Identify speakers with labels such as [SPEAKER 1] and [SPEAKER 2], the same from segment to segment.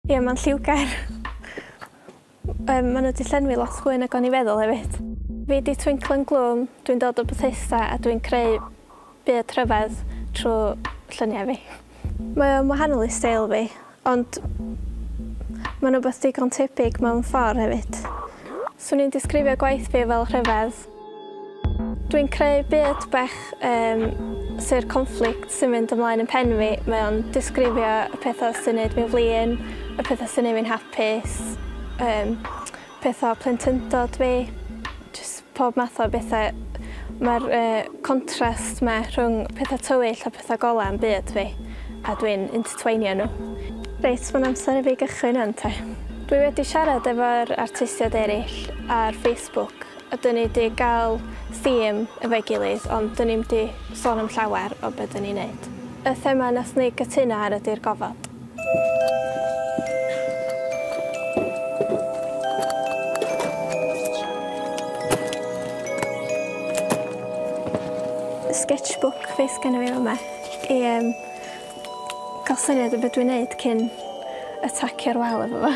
[SPEAKER 1] Ie, mae'n lliwgar. Maen nhw wedi llenwi lot fwy nag o'n I feddwl hefyd. Fi di Twinkle yn Gloom, dwi'n dod o Bethesda a dwi'n creu byd rhyfedd trwy lluniau fi. Mae'n wahanol I steil fi, ond mae'n rhywbeth digon tebyg mewn ffordd hefyd. Swn i'n disgrifio gwaith fi fel rhyfedd. Dwi'n creu byd bach sy'r conflict sy'n mynd ymlaen yn pen fi. Mae'n disgrifio y pethau sy'n neud fi'n flin, y pethau sy'n neud fi'n hapus, pethau plentyndod fi, jyst pob math o bethau. Mae'r contrast yma rhwng pethau tywyll a pethau golau yn byd fi, a dwi'n intertweinio nhw. Reit, mae'n amser I fi gychwyn yn te. Dwi wedi siarad efo'r artistiaid eraill ar Facebook, a dyn ni wedi cael theme efo'i gilydd, ond dyn ni wedi sôn am llawer o beth dyn ni'n neud. Y thema nath ni gytuno ar ydy'r gofod. Sketchbook fi sgynna fi yma I gael syniad o beth dwi'n neud cyn atacio'r wal efo fo.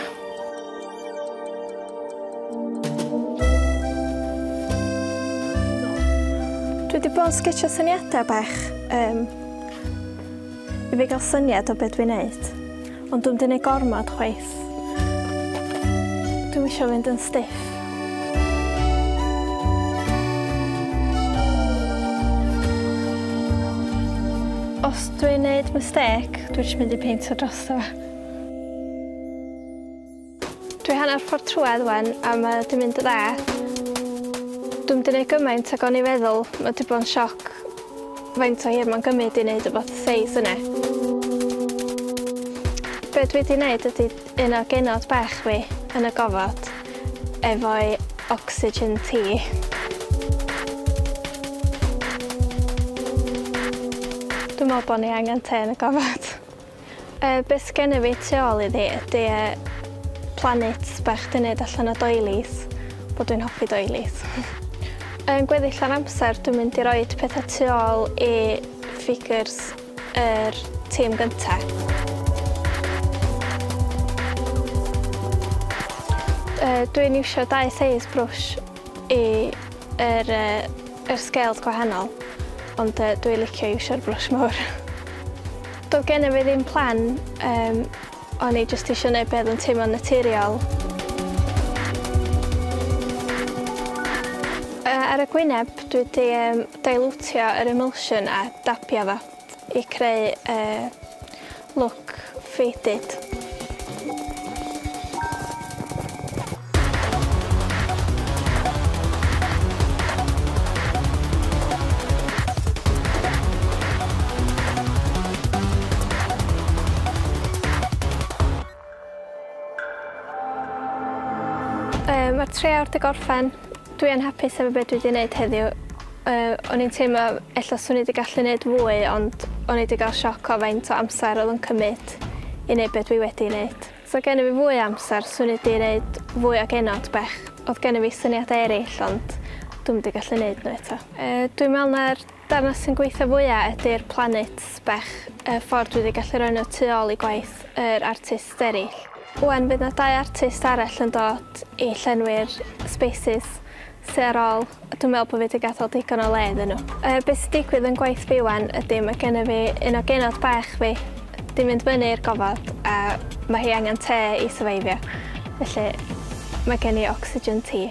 [SPEAKER 1] Dwi wedi bod yn sketcho syniadau bach I fi gael syniad o beth dwi'n neud, ond dwi'n wedi neud gormod chwaith. Dwi'n eisiau fynd yn stiff. Os dwi'n neud mistake, dwi'n eisiau mynd I peintio drosto fo. Dwi hanner ffordd trwedd wan, a mae wedi mynd yn dda. Dwi'n wedi neud gymaint ag o'n I feddwl, mae wedi bod yn sioc faint o hir mae'n gymryd I neud o fath seis yna. Be dwi wedi neud ydy un o genod bach fi yn y gofod efo'i oxygen tea. Dwi'n meddwl bod ni angen te yn y gofod. Beth sgenna fi tu ôl iddi ydy planets bach dwi'n neud allan o doilies, bod dwi'n hoffi doilies. Yn gweddill ar amser dwi'n mynd I roi pethau tu ôl I figures yr tîm gyntaf. Dwi'n iwsio 2 size brush yr scales gwahanol, ond dwi'n licio iwsio'r brush mawr. Doedd gen I fi ddim plan, o'n I jyst eisiau gwneud beth yn teimlo'n naturiol. Ar y gwyneb, dwi wedi dilwtio yr emulsion a dabio fo I creu look faded. Mae'r 3 awr 'di gorffen. Dwi yn hapus efo beth dwi wedi gwneud heddiw. O'n i'n teimlo ella swn I wedi gallu gwneud fwy, ond o'n I wedi cael sioc o faint o amser oedd yn cymryd I wneud beth dwi wedi gwneud. So gen I fi fwy amser, swn I wedi gwneud fwy o genod bach. Oedd gen I fi syniadau eraill, ond dwi'n wedi gallu gwneud nhw eto. Dwi'n meddwl na'r darna sy'n gweithio fwyaf ydy'r planets bach, y ffordd dwi wedi gallu rhoi nhw tu ôl I gwaith yr artist eraill. Wan fydd 'na 2 artist arall yn dod I llenwi'r spaces sy'n ar ôl. Dwi'n meddwl bod fi wedi gadael digon o le iddyn nhw. Beth sy'n digwydd yn gwaith fi wan ydy mae gen I fi un o genod bach fi 'di mynd fyny i'r gofod a mae hi angen te I syfeifio. Felly mae gen I oxygen tea.